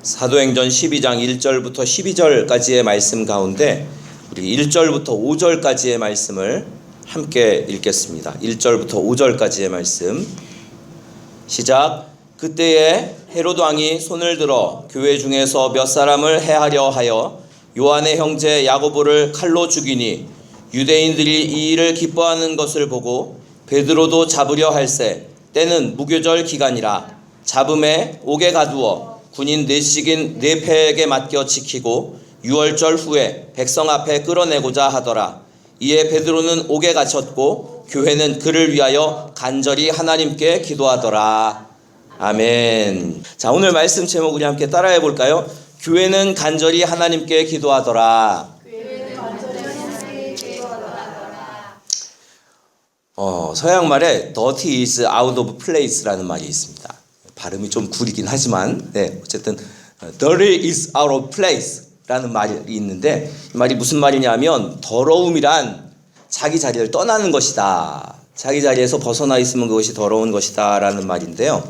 사도행전 12장 1절부터 12절까지의 말씀 가운데 우리 1절부터 5절까지의 말씀을 함께 읽겠습니다. 1절부터 5절까지의 말씀 시작. 그때에 헤롯 왕이 손을 들어 교회 중에서 몇 사람을 해하려 하여 요한의 형제 야고보를 칼로 죽이니 유대인들이 이 일을 기뻐하는 것을 보고 베드로도 잡으려 할세 때는 무교절 기간이라 잡음에 옥에 가두어 군인 넷씩인 네 패에게 맡겨 지키고 유월절 후에 백성 앞에 끌어내고자 하더라. 이에 베드로는 옥에 갇혔고 교회는 그를 위하여 간절히 하나님께 기도하더라. 아멘. 자, 오늘 말씀 제목 우리 함께 따라해 볼까요? 교회는 간절히 하나님께 기도하더라. 서양 말에 dirty is out of place라는 말이 있습니다. 발음이 좀 구리긴 하지만 어쨌든 dirty is out of place라는 말이 있는데 이 말이 무슨 말이냐면 더러움이란 자기 자리를 떠나는 것이다. 자기 자리에서 벗어나 있으면 그것이 더러운 것이다 라는 말인데요.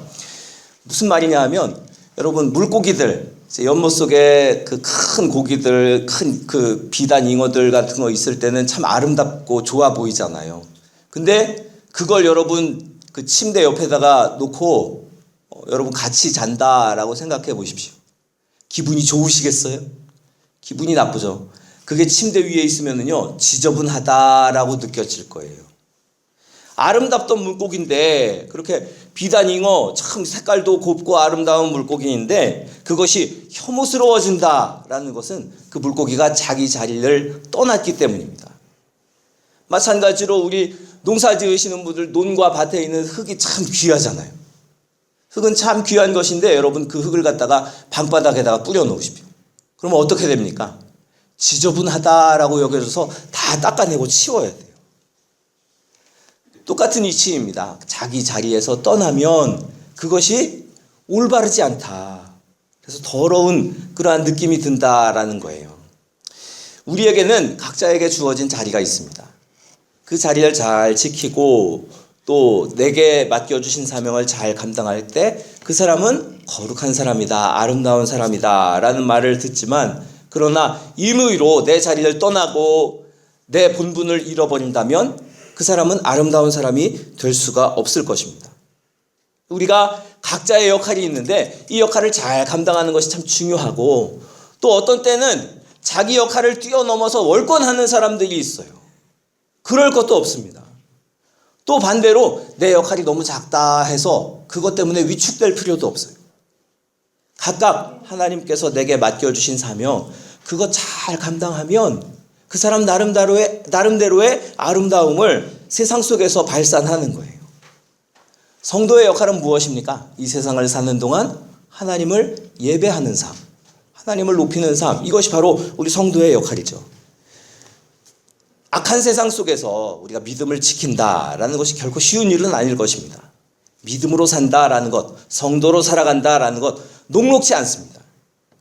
무슨 말이냐 하면 여러분 물고기들 연못 속에 그 큰 고기들 큰 그 비단 잉어들 같은 거 있을 때는 참 아름답고 좋아 보이잖아요. 근데 그걸 여러분 그 침대 옆에다가 놓고 여러분 같이 잔다라고 생각해 보십시오. 기분이 좋으시겠어요? 기분이 나쁘죠. 그게 침대 위에 있으면은요 지저분하다라고 느껴질 거예요. 아름답던 물고기인데 그렇게 비단잉어 참 색깔도 곱고 아름다운 물고기인데 그것이 혐오스러워진다라는 것은 그 물고기가 자기 자리를 떠났기 때문입니다. 마찬가지로 우리 농사 지으시는 분들 논과 밭에 있는 흙이 참 귀하잖아요. 흙은 참 귀한 것인데 여러분 그 흙을 갖다가 방바닥에다가 뿌려 놓으십시오. 그러면 어떻게 됩니까? 지저분하다라고 여겨져서 다 닦아내고 치워야 돼요. 똑같은 이치입니다. 자기 자리에서 떠나면 그것이 올바르지 않다. 그래서 더러운 그러한 느낌이 든다라는 거예요. 우리에게는 각자에게 주어진 자리가 있습니다. 그 자리를 잘 지키고 또 내게 맡겨주신 사명을 잘 감당할 때 그 사람은 거룩한 사람이다, 아름다운 사람이다 라는 말을 듣지만 그러나 임의로 내 자리를 떠나고 내 본분을 잃어버린다면 그 사람은 아름다운 사람이 될 수가 없을 것입니다. 우리가 각자의 역할이 있는데 이 역할을 잘 감당하는 것이 참 중요하고 또 어떤 때는 자기 역할을 뛰어넘어서 월권하는 사람들이 있어요. 그럴 것도 없습니다. 또 반대로 내 역할이 너무 작다 해서 그것 때문에 위축될 필요도 없어요. 각각 하나님께서 내게 맡겨주신 사명 그거 잘 감당하면 그 사람 나름대로의 아름다움을 세상 속에서 발산하는 거예요. 성도의 역할은 무엇입니까? 이 세상을 사는 동안 하나님을 예배하는 삶, 하나님을 높이는 삶, 이것이 바로 우리 성도의 역할이죠. 악한 세상 속에서 우리가 믿음을 지킨다라는 것이 결코 쉬운 일은 아닐 것입니다. 믿음으로 산다라는 것, 성도로 살아간다라는 것 녹록지 않습니다.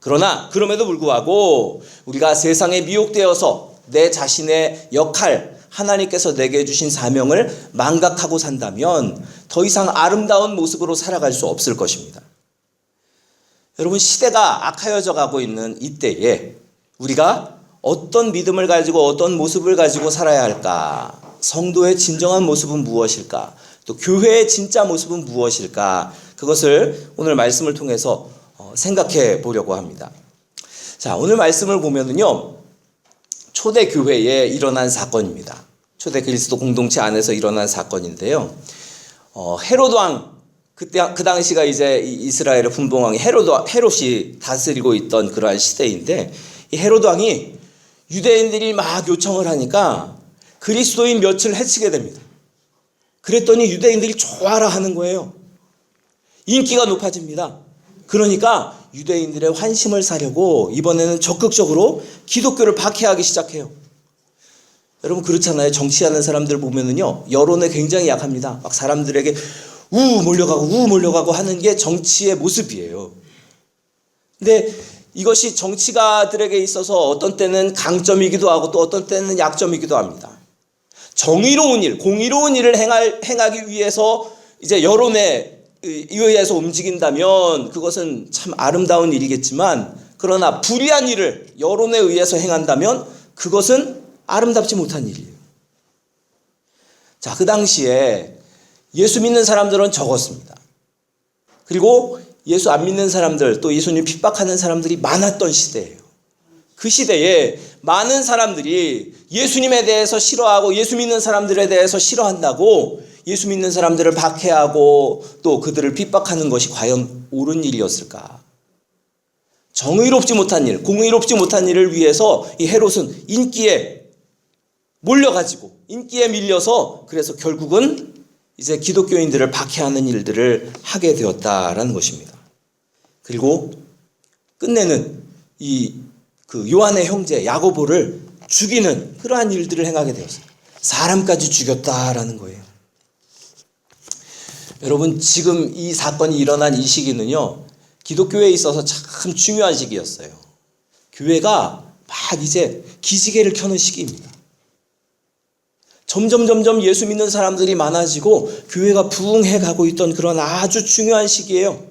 그러나 그럼에도 불구하고 우리가 세상에 미혹되어서 내 자신의 역할, 하나님께서 내게 주신 사명을 망각하고 산다면 더 이상 아름다운 모습으로 살아갈 수 없을 것입니다. 여러분 시대가 악하여져 가고 있는 이때에 우리가 어떤 믿음을 가지고 어떤 모습을 가지고 살아야 할까? 성도의 진정한 모습은 무엇일까? 또 교회의 진짜 모습은 무엇일까? 그것을 오늘 말씀을 통해서 생각해 보려고 합니다. 자, 오늘 말씀을 보면은요. 초대 교회에 일어난 사건입니다. 초대 그리스도 공동체 안에서 일어난 사건인데요. 헤롯 왕 그 당시가 이제 이스라엘의 분봉왕이 헤롯이 다스리고 있던 그러한 시대인데 이 헤롯 왕이 유대인들이 막 요청을 하니까 그리스도인 몇을 해치게 됩니다. 그랬더니 유대인들이 좋아라 하는 거예요. 인기가 높아집니다. 그러니까 유대인들의 환심을 사려고 이번에는 적극적으로 기독교를 박해하기 시작해요. 여러분 그렇잖아요. 정치하는 사람들 보면은요 여론에 굉장히 약합니다. 막 사람들에게 몰려가고 하는 게 정치의 모습이에요. 근데 이것이 정치가들에게 있어서 어떤 때는 강점이기도 하고 또 어떤 때는 약점이기도 합니다. 정의로운 일, 공의로운 일을 행하기 위해서 이제 여론에 의해서 움직인다면 그것은 참 아름다운 일이겠지만, 그러나 불의한 일을 여론에 의해서 행한다면 그것은 아름답지 못한 일이에요. 자, 그 당시에 예수 믿는 사람들은 적었습니다. 그리고 예수 안 믿는 사람들, 또 예수님 핍박하는 사람들이 많았던 시대예요. 그 시대에 많은 사람들이 예수님에 대해서 싫어하고 예수 믿는 사람들에 대해서 싫어한다고 예수 믿는 사람들을 박해하고 또 그들을 핍박하는 것이 과연 옳은 일이었을까? 정의롭지 못한 일, 공의롭지 못한 일을 위해서 이 헤롯은 인기에 몰려가지고 인기에 밀려서 그래서 결국은 이제 기독교인들을 박해하는 일들을 하게 되었다라는 것입니다. 그리고 끝내는 그 요한의 형제 야고보를 죽이는 그러한 일들을 행하게 되었어요. 사람까지 죽였다라는 거예요. 여러분, 지금 이 사건이 일어난 이 시기는요, 기독교에 있어서 참 중요한 시기였어요. 교회가 막 이제 기지개를 켜는 시기입니다. 점점 예수 믿는 사람들이 많아지고 교회가 부흥해 가고 있던 그런 아주 중요한 시기예요.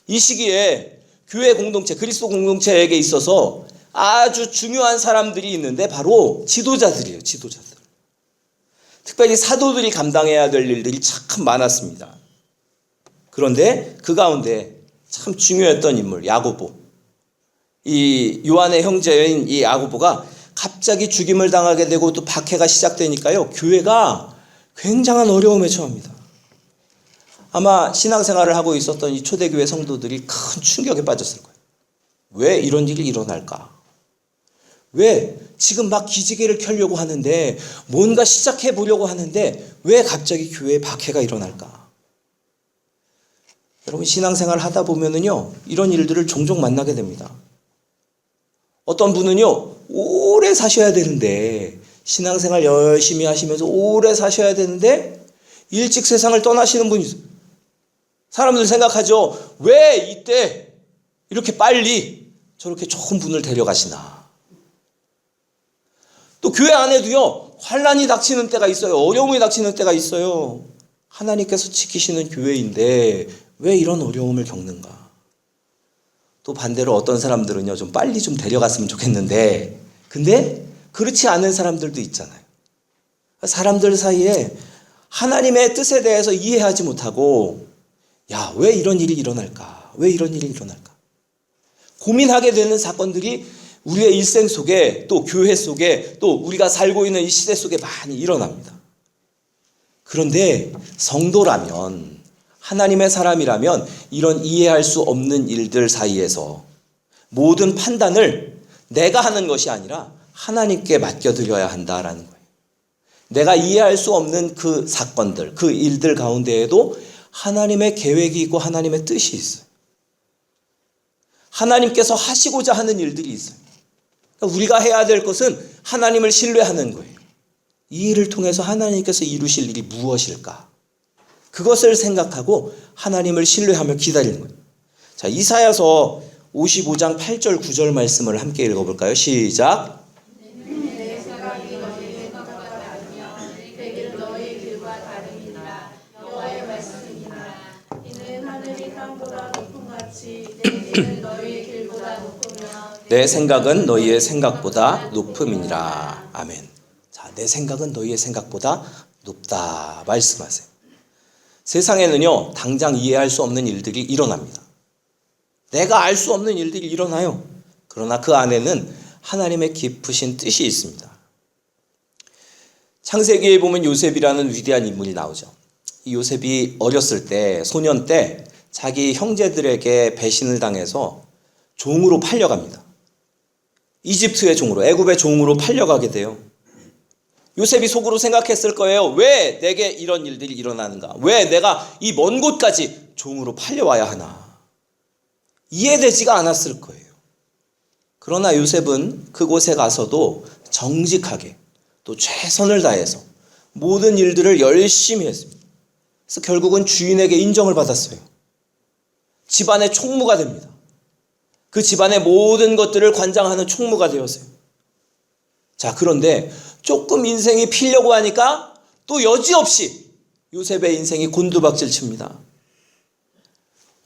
이 시기에 교회 공동체, 그리스도 공동체에게 있어서 아주 중요한 사람들이 있는데 바로 지도자들이에요. 지도자들. 특별히 사도들이 감당해야 될 일들이 참 많았습니다. 그런데 그 가운데 참 중요했던 인물 야고보, 이 요한의 형제인 이 야고보가 갑자기 죽임을 당하게 되고 또 박해가 시작되니까요, 교회가 굉장한 어려움에 처합니다. 아마 신앙생활을 하고 있었던 이 초대교회 성도들이 큰 충격에 빠졌을 거예요. 왜 이런 일이 일어날까? 왜 지금 막 기지개를 켜려고 하는데, 뭔가 시작해 보려고 하는데 왜 갑자기 교회에 박해가 일어날까? 여러분, 신앙생활 하다 보면은요, 이런 일들을 종종 만나게 됩니다. 어떤 분은요, 오래 사셔야 되는데, 신앙생활 열심히 하시면서 오래 사셔야 되는데 일찍 세상을 떠나시는 분이 있어요. 사람들 생각하죠. 왜 이때 이렇게 빨리 저렇게 좋은 분을 데려가시나. 또 교회 안에도요, 환난이 닥치는 때가 있어요. 어려움이 닥치는 때가 있어요. 하나님께서 지키시는 교회인데 왜 이런 어려움을 겪는가? 또 반대로 어떤 사람들은요, 좀 빨리 좀 데려갔으면 좋겠는데, 근데 그렇지 않은 사람들도 있잖아요. 사람들 사이에 하나님의 뜻에 대해서 이해하지 못하고, 야, 왜 이런 일이 일어날까? 왜 이런 일이 일어날까? 고민하게 되는 사건들이 우리의 일생 속에, 또 교회 속에, 또 우리가 살고 있는 이 시대 속에 많이 일어납니다. 그런데 성도라면, 하나님의 사람이라면 이런 이해할 수 없는 일들 사이에서 모든 판단을 내가 하는 것이 아니라 하나님께 맡겨드려야 한다라는 거예요. 내가 이해할 수 없는 그 사건들, 그 일들 가운데에도 하나님의 계획이 있고 하나님의 뜻이 있어요. 하나님께서 하시고자 하는 일들이 있어요. 그러니까 우리가 해야 될 것은 하나님을 신뢰하는 거예요. 이 일을 통해서 하나님께서 이루실 일이 무엇일까? 그것을 생각하고 하나님을 신뢰하며 기다리는 거예요. 자, 이사야서 55장 8절 9절 말씀을 함께 읽어볼까요? 시작. 내 생각이 너희 생각과 다르며 내 길은 너희 길과 다름이니라. 여호와의 말씀이니라. 이는 하늘이 땅보다 높음 같이 내 길은 너희 길보다 높으며 내 생각은 너희의 생각보다 높음이니라. 아멘. 자, 내 생각은 너희의 생각보다 높다 말씀하세요. 세상에는요, 당장 이해할 수 없는 일들이 일어납니다. 내가 알 수 없는 일들이 일어나요. 그러나 그 안에는 하나님의 깊으신 뜻이 있습니다. 창세기에 보면 요셉이라는 위대한 인물이 나오죠. 이 요셉이 어렸을 때, 소년 때 자기 형제들에게 배신을 당해서 종으로 팔려갑니다. 이집트의 종으로, 애굽의 종으로 팔려가게 돼요. 요셉이 속으로 생각했을 거예요. 왜 내게 이런 일들이 일어나는가? 왜 내가 이 먼 곳까지 종으로 팔려와야 하나? 이해되지가 않았을 거예요. 그러나 요셉은 그곳에 가서도 정직하게 또 최선을 다해서 모든 일들을 열심히 했습니다. 그래서 결국은 주인에게 인정을 받았어요. 집안의 총무가 됩니다. 그 집안의 모든 것들을 관장하는 총무가 되었어요. 자, 그런데 조금 인생이 피려고 하니까 또 여지없이 요셉의 인생이 곤두박질 칩니다.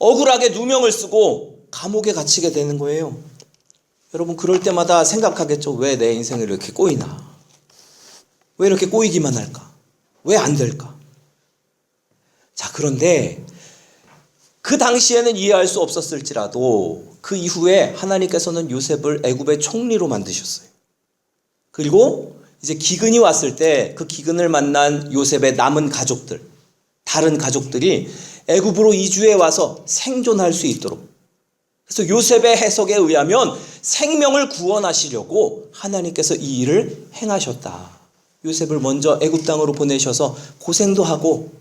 억울하게 누명을 쓰고 감옥에 갇히게 되는 거예요. 여러분, 그럴 때마다 생각하겠죠. 왜 내 인생을 이렇게 꼬이나? 왜 이렇게 꼬이기만 할까? 왜 안 될까? 자, 그런데 그 당시에는 이해할 수 없었을지라도 그 이후에 하나님께서는 요셉을 애굽의 총리로 만드셨어요. 그리고 이제 기근이 왔을 때 그 기근을 만난 요셉의 남은 가족들, 다른 가족들이 애굽으로 이주해 와서 생존할 수 있도록, 그래서 요셉의 해석에 의하면 생명을 구원하시려고 하나님께서 이 일을 행하셨다. 요셉을 먼저 애굽 땅으로 보내셔서 고생도 하고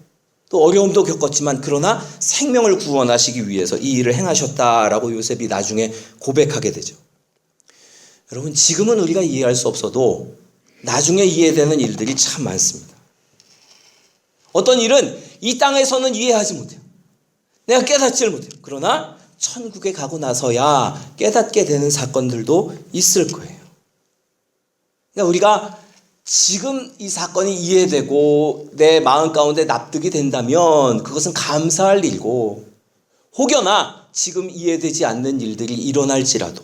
또 어려움도 겪었지만 그러나 생명을 구원하시기 위해서 이 일을 행하셨다라고 요셉이 나중에 고백하게 되죠. 여러분, 지금은 우리가 이해할 수 없어도 나중에 이해되는 일들이 참 많습니다. 어떤 일은 이 땅에서는 이해하지 못해요. 내가 깨닫지를 못해요. 그러나 천국에 가고 나서야 깨닫게 되는 사건들도 있을 거예요. 그러니까 우리가 지금 이 사건이 이해되고 내 마음 가운데 납득이 된다면 그것은 감사할 일이고, 혹여나 지금 이해되지 않는 일들이 일어날지라도,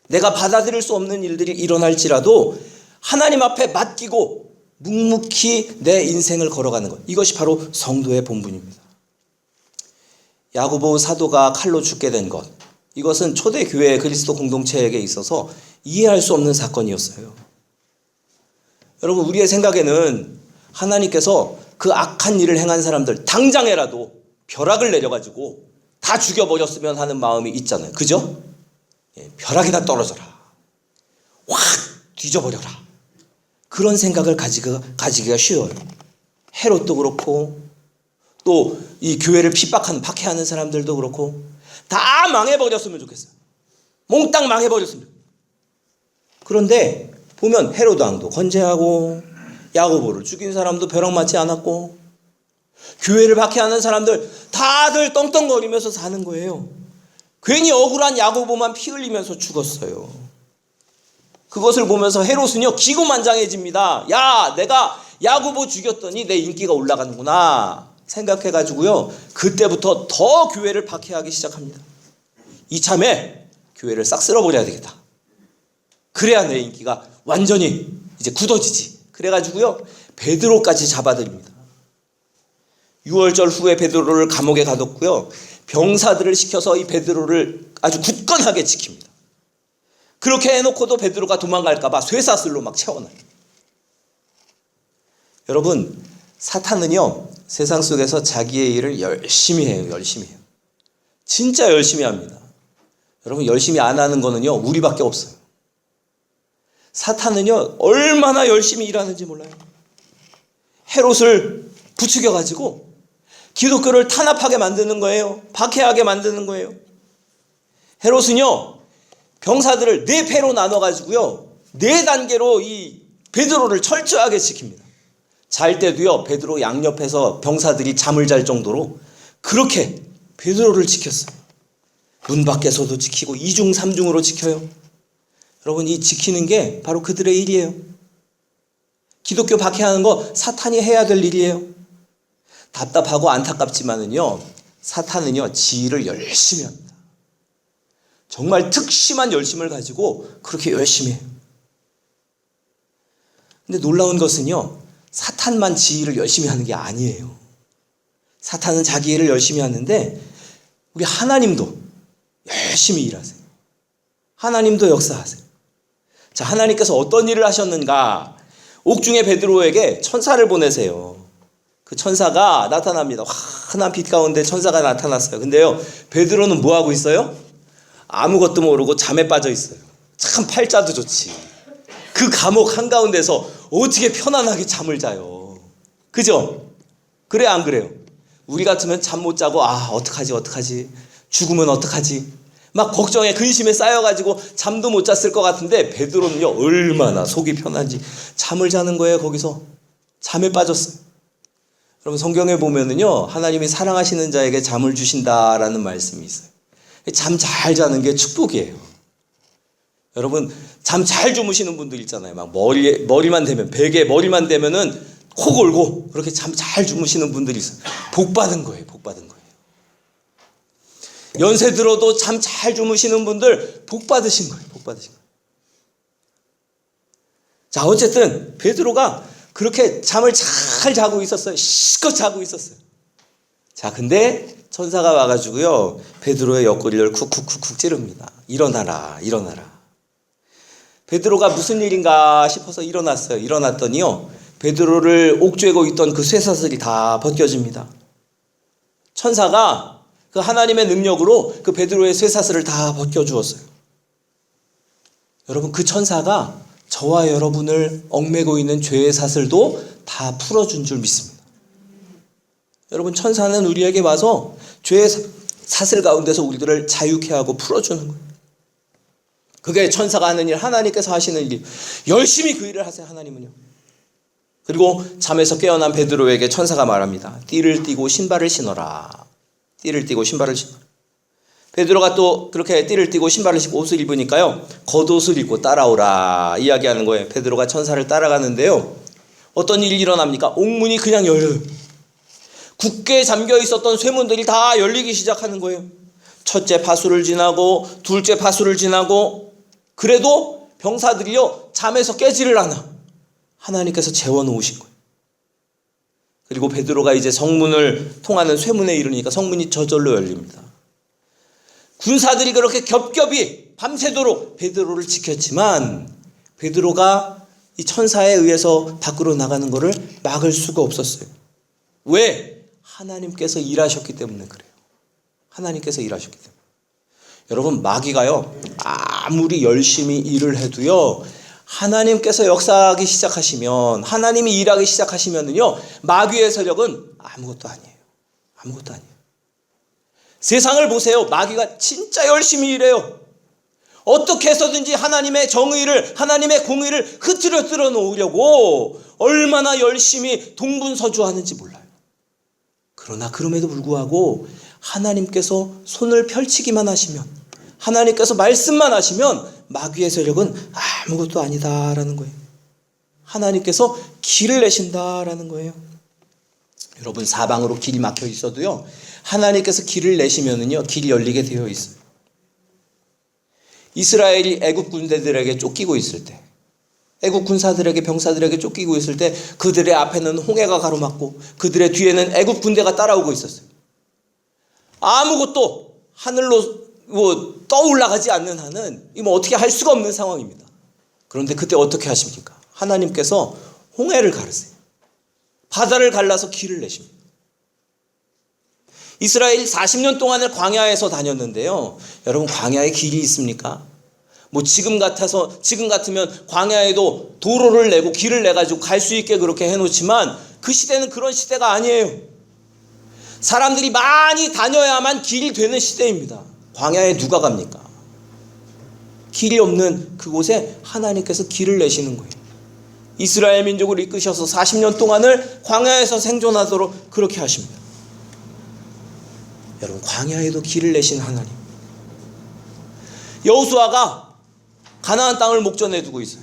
내가 받아들일 수 없는 일들이 일어날지라도 하나님 앞에 맡기고 묵묵히 내 인생을 걸어가는 것, 이것이 바로 성도의 본분입니다. 야고보 사도가 칼로 죽게 된 것, 이것은 초대교회 그리스도 공동체에게 있어서 이해할 수 없는 사건이었어요. 여러분, 우리의 생각에는 하나님께서 그 악한 일을 행한 사람들 당장에라도 벼락을 내려가지고 다 죽여버렸으면 하는 마음이 있잖아요. 그죠? 벼락이나 떨어져라, 확 뒤져버려라, 그런 생각을 가지기가 쉬워요. 헤롯도 그렇고 또 이 교회를 핍박하는, 박해하는 사람들도 그렇고 다 망해버렸으면 좋겠어요. 몽땅 망해버렸으면. 그런데 보면 헤롯 왕도 건재하고 야고보를 죽인 사람도 벼락 맞지 않았고 교회를 박해하는 사람들 다들 떵떵거리면서 사는 거예요. 괜히 억울한 야고보만 피 흘리면서 죽었어요. 그것을 보면서 헤롯은요 기고만장해집니다. 야, 내가 야고보 죽였더니 내 인기가 올라가는구나 생각해가지고요, 그때부터 더 교회를 박해하기 시작합니다. 이참에 교회를 싹 쓸어버려야 되겠다. 그래야 내 인기가 완전히 이제 굳어지지. 그래가지고요 베드로까지 잡아들입니다. 6월절 후에 베드로를 감옥에 가뒀고요, 병사들을 시켜서 이 베드로를 아주 굳건하게 지킵니다. 그렇게 해놓고도 베드로가 도망갈까봐 쇠사슬로 막 채워놔요. 여러분, 사탄은요 세상 속에서 자기의 일을 열심히 해요. 열심히 해요. 진짜 열심히 합니다. 여러분, 열심히 안 하는 거는요 우리밖에 없어요. 사탄은요 얼마나 열심히 일하는지 몰라요. 헤롯을 부추겨가지고 기독교를 탄압하게 만드는 거예요. 박해하게 만드는 거예요. 헤롯은요 병사들을 4패로 나눠가지고요 4단계로 이 베드로를 철저하게 지킵니다. 잘 때도요 베드로 양옆에서 병사들이 잠을 잘 정도로 그렇게 베드로를 지켰어요. 문 밖에서도 지키고 2중 3중으로 지켜요. 여러분, 이 지키는 게 바로 그들의 일이에요. 기독교 박해하는 거 사탄이 해야 될 일이에요. 답답하고 안타깝지만은요 사탄은요 지 일을 열심히 합니다. 정말 특심한 열심을 가지고 그렇게 열심히 해요. 근데 놀라운 것은요 사탄만 지 일을 열심히 하는 게 아니에요. 사탄은 자기 일을 열심히 하는데 우리 하나님도 열심히 일하세요. 하나님도 역사하세요. 자, 하나님께서 어떤 일을 하셨는가? 옥중의 베드로에게 천사를 보내세요. 그 천사가 나타납니다. 환한 빛 가운데 천사가 나타났어요. 근데요 베드로는 뭐하고 있어요? 아무것도 모르고 잠에 빠져 있어요. 참 팔자도 좋지. 그 감옥 한가운데서 어떻게 편안하게 잠을 자요. 그죠? 그래 안 그래요? 우리 같으면 잠 못 자고 어떡하지 죽으면 어떡하지 막 걱정에 근심에 쌓여가지고 잠도 못 잤을 것 같은데 베드로는요 얼마나 속이 편한지 잠을 자는 거예요. 거기서 잠에 빠졌어요. 여러분, 성경에 보면은요 하나님이 사랑하시는 자에게 잠을 주신다라는 말씀이 있어요. 잠 잘 자는 게 축복이에요. 여러분, 잠 잘 주무시는 분들 있잖아요. 막 머리만 대면, 베개에 머리만 대면은 코 골고 그렇게 잠 잘 주무시는 분들이 있어요. 복 받은 거예요. 복 받은 거예요. 연세 들어도 잠 잘 주무시는 분들 복 받으신 거예요. 복 받으신 거예요. 자, 어쨌든 베드로가 그렇게 잠을 잘 자고 있었어요. 실컷 자고 있었어요. 자, 근데 천사가 와가지고요, 베드로의 옆구리를 쿡쿡쿡쿡 찌릅니다. 일어나라, 일어나라. 베드로가 무슨 일인가 싶어서 일어났어요. 일어났더니요, 베드로를 옥죄고 있던 그 쇠사슬이 다 벗겨집니다. 천사가 그 하나님의 능력으로 그 베드로의 쇠사슬을 다 벗겨주었어요. 여러분, 그 천사가 저와 여러분을 얽매고 있는 죄의 사슬도 다 풀어준 줄 믿습니다. 여러분, 천사는 우리에게 와서 죄의 사슬 가운데서 우리들을 자유케 하고 풀어주는 거예요. 그게 천사가 하는 일, 하나님께서 하시는 일. 열심히 그 일을 하세요, 하나님은요. 그리고 잠에서 깨어난 베드로에게 천사가 말합니다. 띠를 띠고 신발을 신어라. 띠를 띠고 신발을 신어라. 베드로가 또 그렇게 띠를 띠고 신발을 신고 옷을 입으니까요, 겉옷을 입고 따라오라 이야기하는 거예요. 베드로가 천사를 따라가는데요, 어떤 일이 일어납니까? 옥문이 그냥 열려요. 굳게 잠겨 있었던 쇠문들이 다 열리기 시작하는 거예요. 첫째 파수를 지나고 둘째 파수를 지나고, 그래도 병사들이요, 잠에서 깨지를 않아. 하나님께서 재워놓으신 거예요. 그리고 베드로가 이제 성문을 통하는 쇠문에 이르니까 성문이 저절로 열립니다. 군사들이 그렇게 겹겹이 밤새도록 베드로를 지켰지만 베드로가 이 천사에 의해서 밖으로 나가는 것을 막을 수가 없었어요. 왜? 하나님께서 일하셨기 때문에 그래요. 하나님께서 일하셨기 때문에. 여러분, 마귀가요, 아무리 열심히 일을 해도요, 하나님께서 역사하기 시작하시면, 하나님이 일하기 시작하시면은요, 마귀의 세력은 아무것도 아니에요. 아무것도 아니에요. 세상을 보세요. 마귀가 진짜 열심히 일해요. 어떻게 해서든지 하나님의 정의를, 하나님의 공의를 흐트러뜨려 놓으려고 얼마나 열심히 동분서주하는지 몰라요. 그러나 그럼에도 불구하고 하나님께서 손을 펼치기만 하시면, 하나님께서 말씀만 하시면 마귀의 세력은 아무것도 아니다라는 거예요. 하나님께서 길을 내신다라는 거예요. 여러분, 사방으로 길이 막혀 있어도요, 하나님께서 길을 내시면은요, 길이 열리게 되어 있어요. 이스라엘이 애국 군대들에게 쫓기고 있을 때, 애국 군사들에게, 병사들에게 쫓기고 있을 때 그들의 앞에는 홍해가 가로막고 그들의 뒤에는 애국 군대가 따라오고 있었어요. 아무것도 하늘로 떠올라가지 않는 한은 어떻게 할 수가 없는 상황입니다. 그런데 그때 어떻게 하십니까? 하나님께서 홍해를 가르세요. 바다를 갈라서 길을 내십니다. 이스라엘이 40년 동안을 광야에서 다녔는데요, 여러분, 광야에 길이 있습니까? 지금 같으면 광야에도 도로를 내고 길을 내가지고 갈 수 있게 그렇게 해놓지만 그 시대는 그런 시대가 아니에요. 사람들이 많이 다녀야만 길이 되는 시대입니다. 광야에 누가 갑니까? 길이 없는 그곳에 하나님께서 길을 내시는 거예요. 이스라엘 민족을 이끄셔서 40년 동안을 광야에서 생존하도록 그렇게 하십니다. 여러분, 광야에도 길을 내신 하나님. 여호수아가 가나안 땅을 목전에 두고 있어요.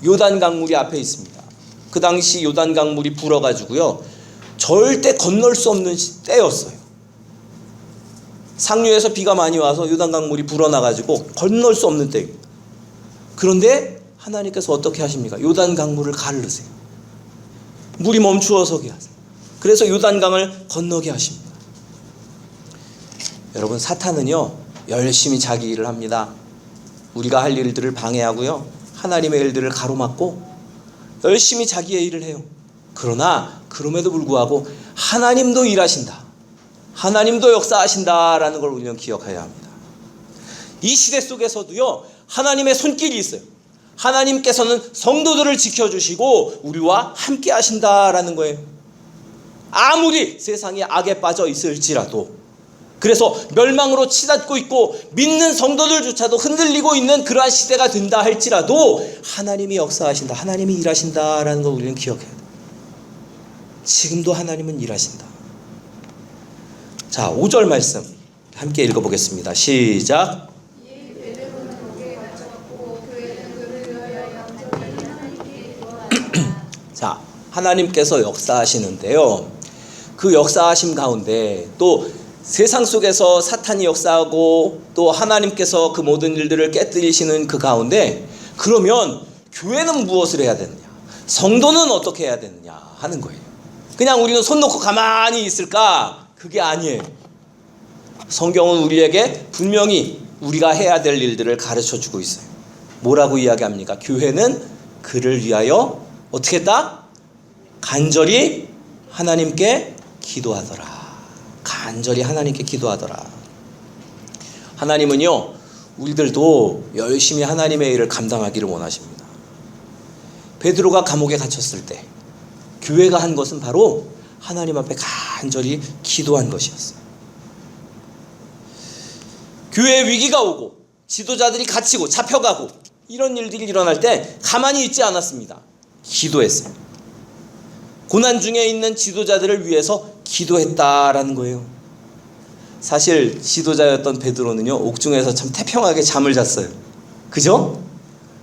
요단 강물이 앞에 있습니다. 그 당시 요단 강물이 불어가지고요, 절대 건널 수 없는 때였어요. 상류에서 비가 많이 와서 요단 강물이 불어나가지고 건널 수 없는 때입니다. 그런데 하나님께서 어떻게 하십니까? 요단 강물을 가르세요. 물이 멈추어서게 하세요. 그래서 요단 강을 건너게 하십니다. 여러분, 사탄은요, 열심히 자기 일을 합니다. 우리가 할 일들을 방해하고요, 하나님의 일들을 가로막고 열심히 자기의 일을 해요. 그러나 그럼에도 불구하고 하나님도 일하신다, 하나님도 역사하신다라는 걸 우리는 기억해야 합니다. 이 시대 속에서도요, 하나님의 손길이 있어요. 하나님께서는 성도들을 지켜주시고 우리와 함께 하신다라는 거예요. 아무리 세상이 악에 빠져 있을지라도, 그래서 멸망으로 치닫고 있고 믿는 성도들조차도 흔들리고 있는 그러한 시대가 된다 할지라도 하나님이 역사하신다, 하나님이 일하신다라는 걸 우리는 기억해야 돼요. 지금도 하나님은 일하신다. 자, 5절 말씀 함께 읽어보겠습니다. 시작. 자, 하나님께서 역사하시는데요, 그 역사하심 가운데 또 세상 속에서 사탄이 역사하고 또 하나님께서 그 모든 일들을 깨뜨리시는 그 가운데 그러면 교회는 무엇을 해야 되느냐? 성도는 어떻게 해야 되느냐 하는 거예요. 그냥 우리는 손 놓고 가만히 있을까? 그게 아니에요. 성경은 우리에게 분명히 우리가 해야 될 일들을 가르쳐 주고 있어요. 뭐라고 이야기합니까? 교회는 그를 위하여 어떻게 했다? 간절히 하나님께 기도하더라. 간절히 하나님께 기도하더라. 하나님은요, 우리들도 열심히 하나님의 일을 감당하기를 원하십니다. 베드로가 감옥에 갇혔을 때 교회가 한 것은 바로 하나님 앞에 간절히 기도한 것이었어요. 교회에 위기가 오고 지도자들이 갇히고 잡혀가고 이런 일들이 일어날 때 가만히 있지 않았습니다. 기도했어요. 고난 중에 있는 지도자들을 위해서 기도했다라는 거예요. 사실 지도자였던 베드로는요, 옥중에서 참 태평하게 잠을 잤어요. 그죠?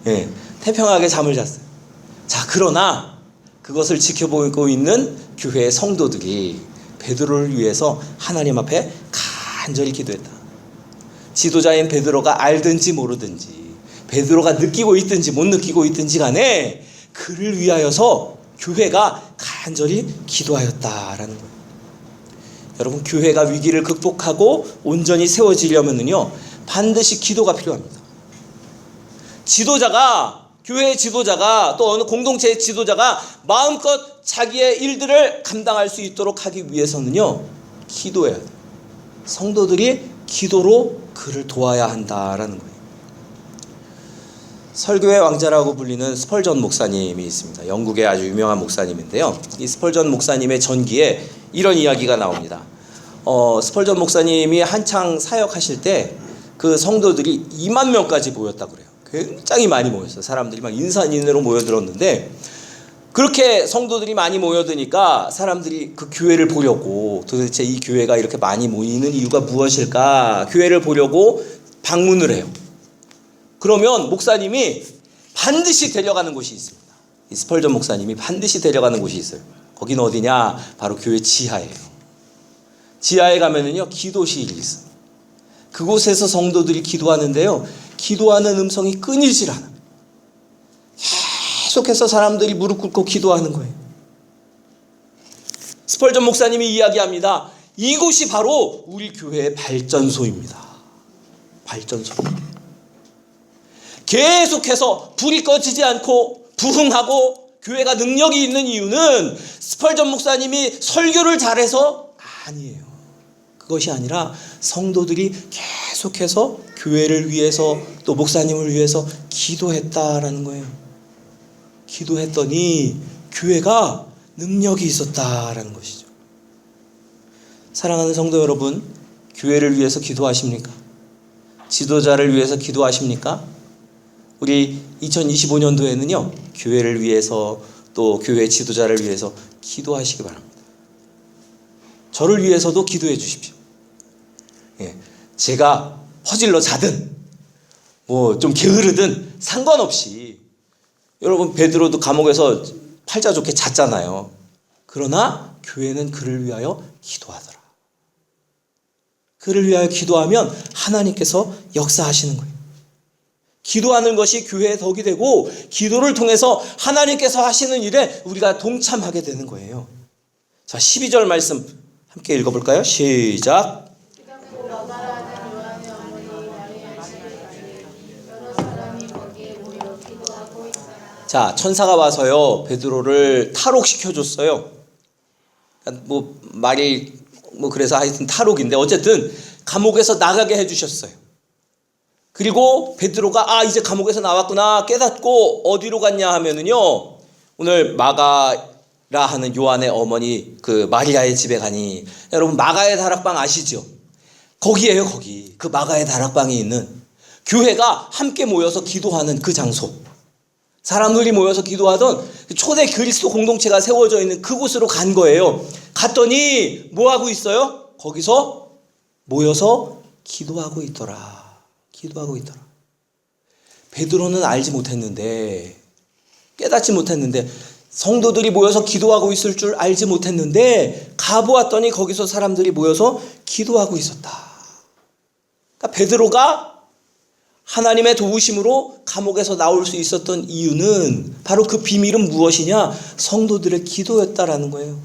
예, 태평하게 잠을 잤어요. 자, 그러나 그것을 지켜보고 있는 교회의 성도들이 베드로를 위해서 하나님 앞에 간절히 기도했다. 지도자인 베드로가 알든지 모르든지, 베드로가 느끼고 있든지 못 느끼고 있든지 간에 그를 위하여서 교회가 간절히 기도하였다라는 거예요. 여러분, 교회가 위기를 극복하고 온전히 세워지려면요, 반드시 기도가 필요합니다. 지도자가, 교회의 지도자가 또 어느 공동체의 지도자가 마음껏 자기의 일들을 감당할 수 있도록 하기 위해서는요, 기도해야 돼요. 성도들이 기도로 그를 도와야 한다라는 거예요. 설교의 왕자라고 불리는 스펄전 목사님이 있습니다. 영국의 아주 유명한 목사님인데요. 이 스펄전 목사님의 전기에 이런 이야기가 나옵니다. 스펄전 목사님이 한창 사역하실 때 그 성도들이 2만 명까지 모였다고 그래요. 굉장히 많이 모였어요. 사람들이 막 인산인해로 모여들었는데, 그렇게 성도들이 많이 모여드니까 사람들이 그 교회를 보려고, 도대체 이 교회가 이렇게 많이 모이는 이유가 무엇일까? 교회를 보려고 방문을 해요. 그러면 목사님이 반드시 데려가는 곳이 있습니다. 이 스펄전 목사님이 반드시 데려가는 곳이 있어요. 거기는 어디냐? 바로 교회 지하예요. 지하에 가면은요, 기도실이 있어요. 그곳에서 성도들이 기도하는데요, 기도하는 음성이 끊이질 않아요. 계속해서 사람들이 무릎 꿇고 기도하는 거예요. 스펄전 목사님이 이야기합니다. 이곳이 바로 우리 교회의 발전소입니다. 발전소. 계속해서 불이 꺼지지 않고 부흥하고 교회가 능력이 있는 이유는 스펄전 목사님이 설교를 잘해서 아니에요. 그것이 아니라 성도들이 계속해서 교회를 위해서 또 목사님을 위해서 기도했다라는 거예요. 기도했더니 교회가 능력이 있었다라는 것이죠. 사랑하는 성도 여러분, 교회를 위해서 기도하십니까? 지도자를 위해서 기도하십니까? 우리 2025년도에는요, 교회를 위해서 또 교회 지도자를 위해서 기도하시기 바랍니다. 저를 위해서도 기도해 주십시오. 예, 제가 퍼질러 자든 뭐 좀 게으르든 상관없이, 여러분 베드로도 감옥에서 팔자 좋게 잤잖아요. 그러나 교회는 그를 위하여 기도하더라. 그를 위하여 기도하면 하나님께서 역사하시는 거예요. 기도하는 것이 교회의 덕이 되고, 기도를 통해서 하나님께서 하시는 일에 우리가 동참하게 되는 거예요. 자, 12절 말씀 함께 읽어볼까요? 시작. 자, 천사가 와서요, 베드로를 탈옥시켜줬어요. 뭐 말이 뭐 그래서 하여튼 탈옥인데, 어쨌든 감옥에서 나가게 해주셨어요. 그리고 베드로가 이제 감옥에서 나왔구나 깨닫고 어디로 갔냐 하면은요, 오늘 마가라 하는 요한의 어머니 그 마리아의 집에 가니, 여러분 마가의 다락방 아시죠? 거기에요. 거기 그 마가의 다락방이 있는, 교회가 함께 모여서 기도하는 그 장소, 사람들이 모여서 기도하던 초대 그리스도 공동체가 세워져 있는 그곳으로 간 거예요. 갔더니 뭐 하고 있어요? 거기서 모여서 기도하고 있더라. 기도하고 있더라. 베드로는 알지 못했는데, 깨닫지 못했는데, 성도들이 모여서 기도하고 있을 줄 알지 못했는데, 가보았더니 거기서 사람들이 모여서 기도하고 있었다. 그러니까 베드로가 하나님의 도우심으로 감옥에서 나올 수 있었던 이유는 바로 그 비밀은 무엇이냐? 성도들의 기도였다라는 거예요.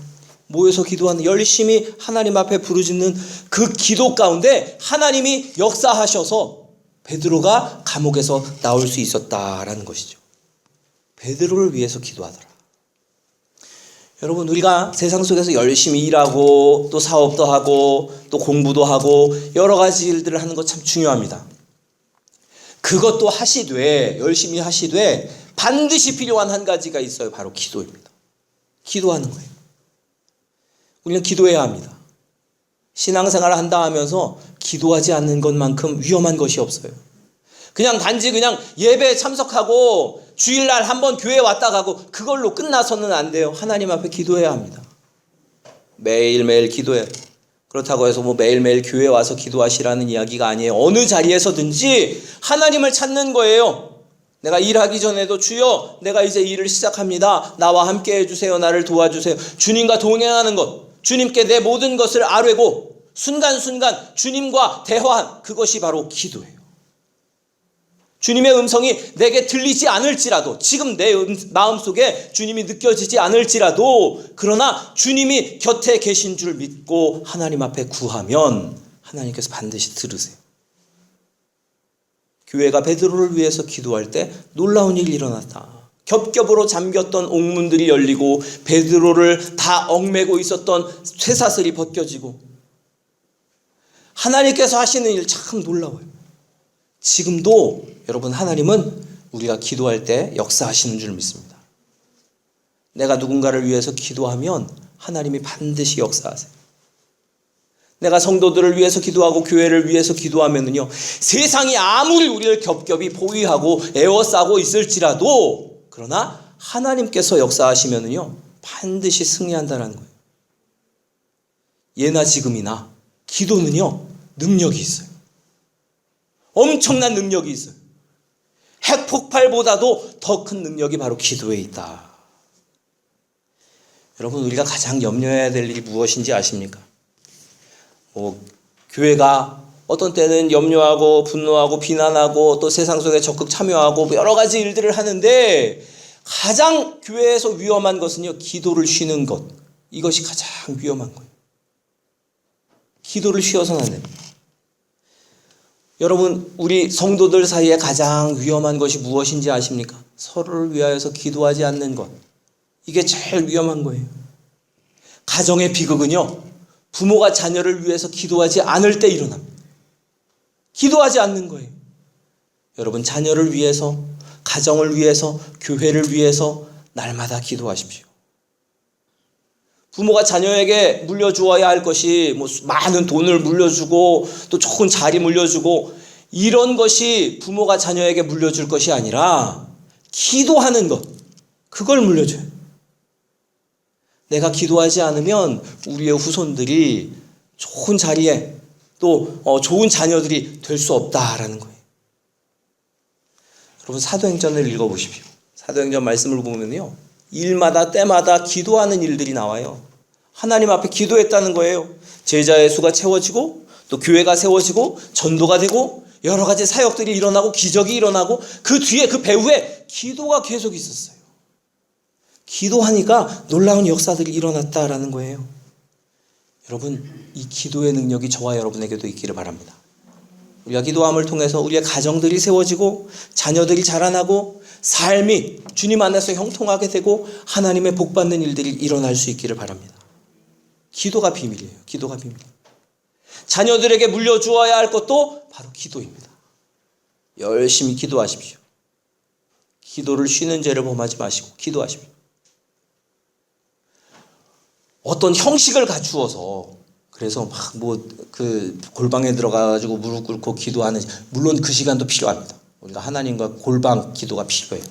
모여서 기도하는, 열심히 하나님 앞에 부르짖는 그 기도 가운데 하나님이 역사하셔서 베드로가 감옥에서 나올 수 있었다라는 것이죠. 베드로를 위해서 기도하더라. 여러분, 우리가 세상 속에서 열심히 일하고 또 사업도 하고 또 공부도 하고 여러 가지 일들을 하는 것 참 중요합니다. 그것도 하시되, 열심히 하시되 반드시 필요한 한 가지가 있어요. 바로 기도입니다. 기도하는 거예요. 우리는 기도해야 합니다. 신앙생활을 한다 하면서 기도하지 않는 것만큼 위험한 것이 없어요. 그냥 단지 그냥 예배에 참석하고 주일날 한번 교회 왔다 가고 그걸로 끝나서는 안 돼요. 하나님 앞에 기도해야 합니다. 매일매일 기도해요. 그렇다고 해서 뭐 매일매일 교회 와서 기도하시라는 이야기가 아니에요. 어느 자리에서든지 하나님을 찾는 거예요. 내가 일하기 전에도 주여, 내가 이제 일을 시작합니다. 나와 함께 해주세요. 나를 도와주세요. 주님과 동행하는 것, 주님께 내 모든 것을 아뢰고 순간순간 주님과 대화한 그것이 바로 기도예요. 주님의 음성이 내게 들리지 않을지라도, 지금 내 마음속에 주님이 느껴지지 않을지라도, 그러나 주님이 곁에 계신 줄 믿고 하나님 앞에 구하면 하나님께서 반드시 들으세요. 교회가 베드로를 위해서 기도할 때 놀라운 일이 일어났다. 겹겹으로 잠겼던 옥문들이 열리고 베드로를 다 얽매고 있었던 쇠사슬이 벗겨지고, 하나님께서 하시는 일 참 놀라워요. 지금도 여러분, 하나님은 우리가 기도할 때 역사하시는 줄 믿습니다. 내가 누군가를 위해서 기도하면 하나님이 반드시 역사하세요. 내가 성도들을 위해서 기도하고 교회를 위해서 기도하면은요, 세상이 아무리 우리를 겹겹이 포위하고 에워싸고 있을지라도, 그러나 하나님께서 역사하시면은요, 반드시 승리한다는 거예요. 예나 지금이나 기도는요, 능력이 있어요. 엄청난 능력이 있어요. 핵폭발보다도 더 큰 능력이 바로 기도에 있다. 여러분, 우리가 가장 염려해야 될 일이 무엇인지 아십니까? 교회가 어떤 때는 염려하고 분노하고 비난하고 또 세상 속에 적극 참여하고 여러 가지 일들을 하는데, 가장 교회에서 위험한 것은요, 기도를 쉬는 것. 이것이 가장 위험한 거예요. 기도를 쉬어서는 안 됩니다. 여러분, 우리 성도들 사이에 가장 위험한 것이 무엇인지 아십니까? 서로를 위하여서 기도하지 않는 것. 이게 제일 위험한 거예요. 가정의 비극은요, 부모가 자녀를 위해서 기도하지 않을 때 일어납니다. 기도하지 않는 거예요. 여러분, 자녀를 위해서, 가정을 위해서, 교회를 위해서 날마다 기도하십시오. 부모가 자녀에게 물려주어야 할 것이 많은 돈을 물려주고 또 좋은 자리 물려주고 이런 것이 부모가 자녀에게 물려줄 것이 아니라 기도하는 것, 그걸 물려줘요. 내가 기도하지 않으면 우리의 후손들이 좋은 자리에 또 좋은 자녀들이 될 수 없다라는 거예요. 여러분, 사도행전을 읽어보십시오. 사도행전 말씀을 보면요, 일마다 때마다 기도하는 일들이 나와요. 하나님 앞에 기도했다는 거예요. 제자의 수가 채워지고 또 교회가 세워지고 전도가 되고 여러 가지 사역들이 일어나고 기적이 일어나고 그 뒤에 그 배후에 기도가 계속 있었어요. 기도하니까 놀라운 역사들이 일어났다라는 거예요. 여러분, 이 기도의 능력이 저와 여러분에게도 있기를 바랍니다. 우리가 기도함을 통해서 우리의 가정들이 세워지고 자녀들이 자라나고 삶이 주님 안에서 형통하게 되고 하나님의 복받는 일들이 일어날 수 있기를 바랍니다. 기도가 비밀이에요. 기도가 비밀. 자녀들에게 물려주어야 할 것도 바로 기도입니다. 열심히 기도하십시오. 기도를 쉬는 죄를 범하지 마시고 기도하십시오. 어떤 형식을 갖추어서 그래서 막 골방에 들어가가지고 무릎 꿇고 기도하는, 물론 그 시간도 필요합니다. 우리가 하나님과 골방 기도가 필요해요.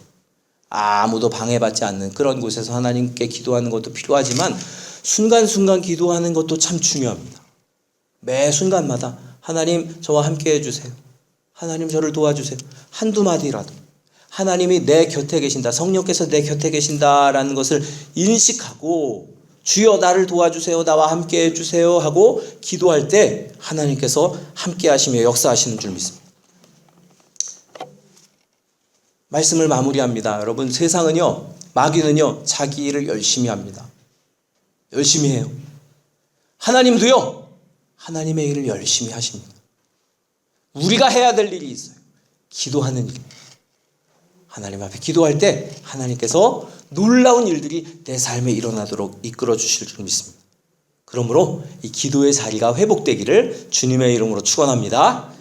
아무도 방해받지 않는 그런 곳에서 하나님께 기도하는 것도 필요하지만 순간순간 기도하는 것도 참 중요합니다. 매 순간마다 하나님 저와 함께 해주세요. 하나님 저를 도와주세요. 한두 마디라도 하나님이 내 곁에 계신다, 성령께서 내 곁에 계신다라는 것을 인식하고 주여 나를 도와주세요. 나와 함께 해주세요. 하고 기도할 때 하나님께서 함께 하시며 역사하시는 줄 믿습니다. 말씀을 마무리합니다. 여러분, 세상은요, 마귀는요, 자기 일을 열심히 합니다. 열심히 해요. 하나님도요, 하나님의 일을 열심히 하십니다. 우리가 해야 될 일이 있어요. 기도하는 일. 하나님 앞에 기도할 때 하나님께서 놀라운 일들이 내 삶에 일어나도록 이끌어 주실 줄 믿습니다. 그러므로 이 기도의 자리가 회복되기를 주님의 이름으로 축원합니다.